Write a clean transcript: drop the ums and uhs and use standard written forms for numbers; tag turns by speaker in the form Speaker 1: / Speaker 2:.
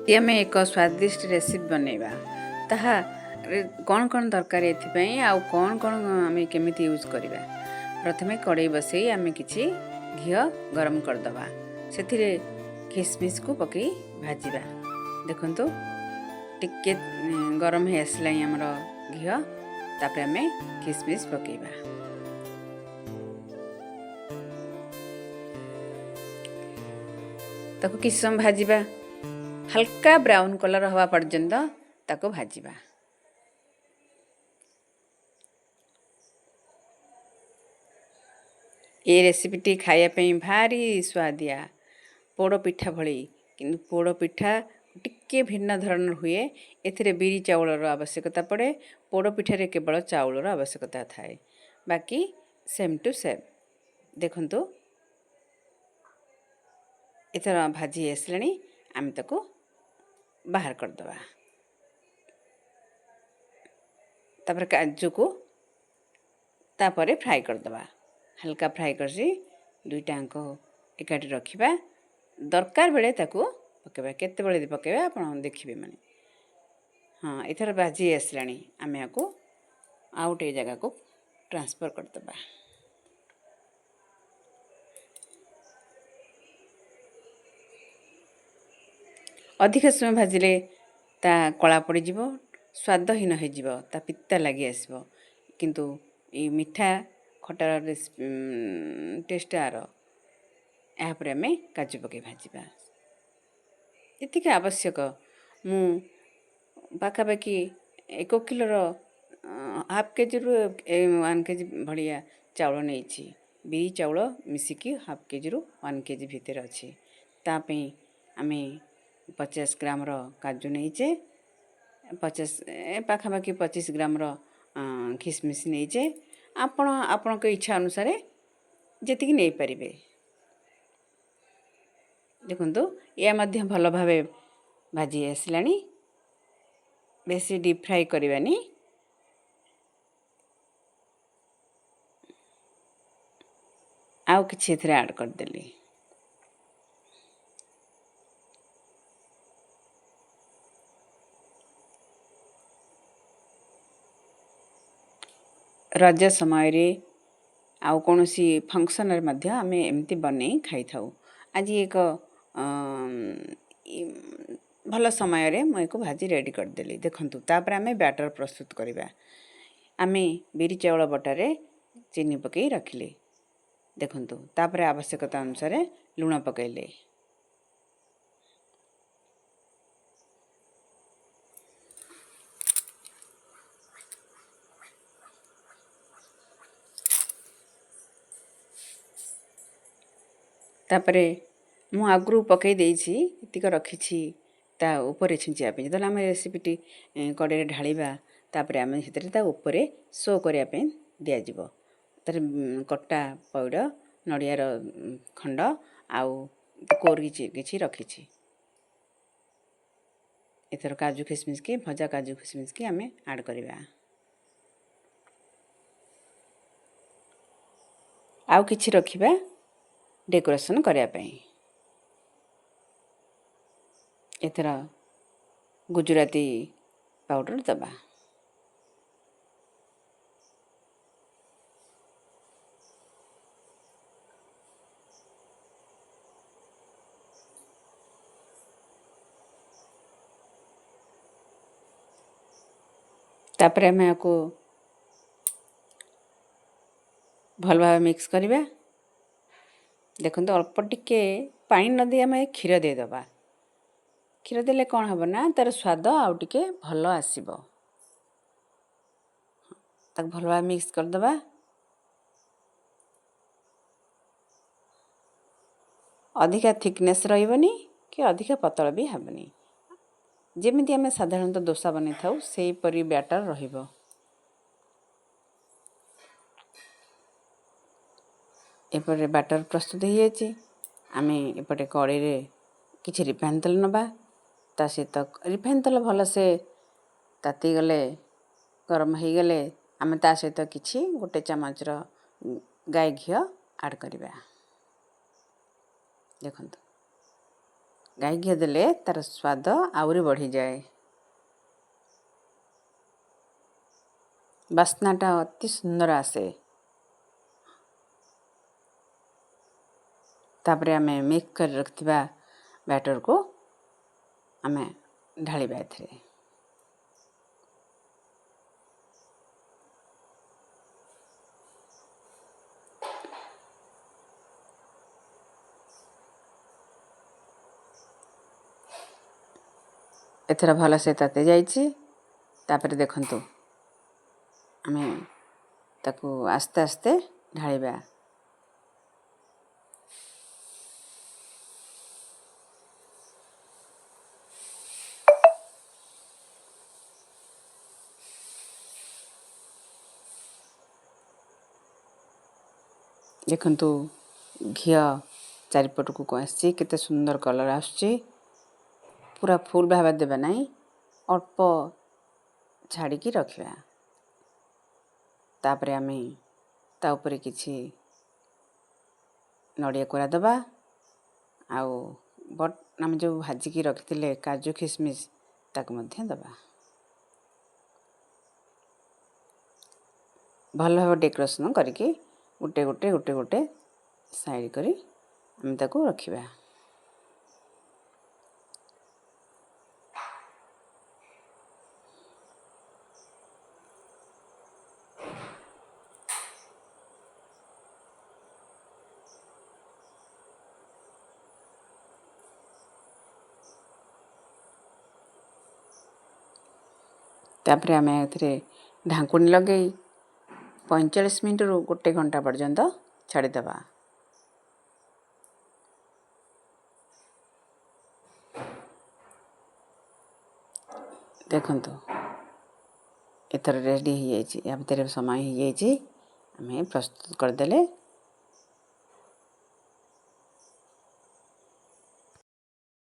Speaker 1: ये आम एक स्वादिष्ट रेसिपी बनैबा ताहा कौन कौन दरकार एथिपाई आ कौन कौन आम केमी यूज करवा। प्रथमे कड़े बसई आम कि घी गरम करदे से खिसमिस को पकई भाजवा। देखु टिके गरम हो आसला आमर घी तापर आम खिसमिस पकईबा। ताको किछ समय भाजवा हल्का ब्राउन कलर हवा पर्यंत ताको भाजवा। ये रेसिपीटी खायापी भारी स्वादिया पोड़ पिठा भली कि पोड़ पिठा टिके भिन्न धरण हुए। एथिरे बिरी चाउलर आवश्यकता पड़े। पोड़ पिठारे केवल चाउलर आवश्यकता थाए बाकी सेम टू सेम। देखंतु एथर भाजी आसलानी आम ताको बाहर करदवा। तापर काजू को तापर फ्राई करदवा। हल्का फ्राई करसी दुईटाक एकाठी रखिबा। दरकार बेले ताको पकेबा केते बेले पकेबा आपण देखिबे माने। हाँ एथर भाजी आसलानी आम याको आउट ए जगह को ट्रांसफर करदवा। अधिक समय भाजिले ता कला पड़ जीवो स्वादहीन हो ता पिता लगी आसबो। किंतु ये मिठा खटार टेस्ट आर यापर आम काजू पकई भाजवा। ये आवश्यक मु पाखापाखि 1 किलोर हाफ केजी रु 1 केजी भाया चाउल नहीं। बिरी चाउल मिसिकी हाफ केजी रु 1 केजी भितर अच्छी तापी आम 50 ग्राम काजू नहींचे 50 पाखापाखि 25 ग्राम खिसमिस नहींचे। आपण के इच्छा अनुसार जेतिकी नहीं पारिबे। देखंतु या मध्य भल भावे भाजी आसलानी। बेसी डीप फ्राई करवानी। आउ किछि एथरे ऐड कर देली। रज समय रे आउ कोनोसी फंक्शन रे मध्य आम एमती बनै खाई थाउ। आज एक भल समय रे मैं को भाजी रेडी कर देली। देखंतु तापर आम बैटर प्रस्तुत करबा। आम बिरी चाउल बटारे चीनी पकई रखिले। देखंतु तापर आवश्यकता अनुसार लुण पकईले। तापरे मु आगरू पकई देइछि इतिक रखिछि ता ऊपर छिंचिया पे। जदि आम रेसिपीटी कड़े ढालिबा तापरे आम सेतरे ता ऊपर शो करिया पे दिया जिवो। तार कट्टा पौड नड़ियार खंड आउ कोर किछि रखिछि। एथर काजू किशमिश की भजा काजू किशमिश की आम ऐड करबा। आउ किछि रखिबा डेकोरेशन करिया पे। एथर गुजराती पाउडर दबा। तापर आम को भल भाव मिक्स करबा। देखो अल्प टिके पानी नदी आम क्षीर देदबा। क्षीर देले कौन हम ना तार स्वाद आउ टिके भल आसीबो। ताक भल भाव मिक्स करदबा। अधिका थिकनेस रहिबनी कि अधिका पतला भी हेबनी। जेमिति आम साधारणतः डोसा बनै थाउ सेही परि बैटर रहिबो। एपटे बैटर प्रस्तुत हो जाएगी। आम एपटे कड़े किछि रिफाइन तेल नबा। ता सहित रिफाइन तेल भल से ताती गले गरम हो गले आम ता सहित किछि 1 चामच गाय घी ऐड करबा। देखंतु ଗାଈ ଘିଅ ଦେଲେ ତା'ର ସ୍ୱାଦ ଆହୁରି ବଢ଼ିଯାଏ। ବାସ୍ନାଟା ଅତି ସୁନ୍ଦର ଆସେ। ତାପରେ ଆମେ ମିକ୍ସ କରି ରଖିଥିବା ବ୍ୟାଟରକୁ ଆମେ ଢାଳିବା ଏଥିରେ। ଏଥର ଭଲସେ ତାତି ଯାଇଛି। ତାପରେ ଦେଖନ୍ତୁ ଆମେ ତାକୁ ଆସ୍ତେ ଆସ୍ତେ ଢାଳିବା। ଦେଖନ୍ତୁ ଘିଅ ଚାରିପଟକୁ ଆସିଛି, କେତେ ସୁନ୍ଦର କଲର୍ ଆସୁଛି। ପୁରା ଫୁଲ୍ ଭାବରେ ଦେବା ନାହିଁ, ଅଳ୍ପ ଛାଡ଼ିକି ରଖିବା। ତାପରେ ଆମେ ତା ଉପରେ କିଛି ନଡ଼ିଆ କୋରା ଦେବା। ଆଉ ଆମେ ଯେଉଁ ଭାଜିକି ରଖିଥିଲେ କାଜୁ ଖିସମିସ୍ ତାକୁ ମଧ୍ୟ ଦେବା। ଭଲ ଭାବରେ ଡେକୋରେସନ୍ କରିକି ଗୋଟେ ଗୋଟେ ଗୋଟେ ଗୋଟେ ସାଇଡ଼୍ କରି ଆମେ ତାକୁ ରଖିବା। ତାପରେ ଆମେ ଏଥିରେ ଢାଙ୍କୁଣୀ ଲଗାଇ 45 ମିନିଟ୍ରୁ 1 ଘଣ୍ଟା ପର୍ଯ୍ୟନ୍ତ ଛାଡ଼ିଦେବା। ଦେଖନ୍ତୁ ଏଥର ରେଡ଼ି ହୋଇଯାଇଛି। ୟା ଭିତରେ ସମୟ ହୋଇଯାଇଛି, ଆମେ ପ୍ରସ୍ତୁତ କରିଦେଲେ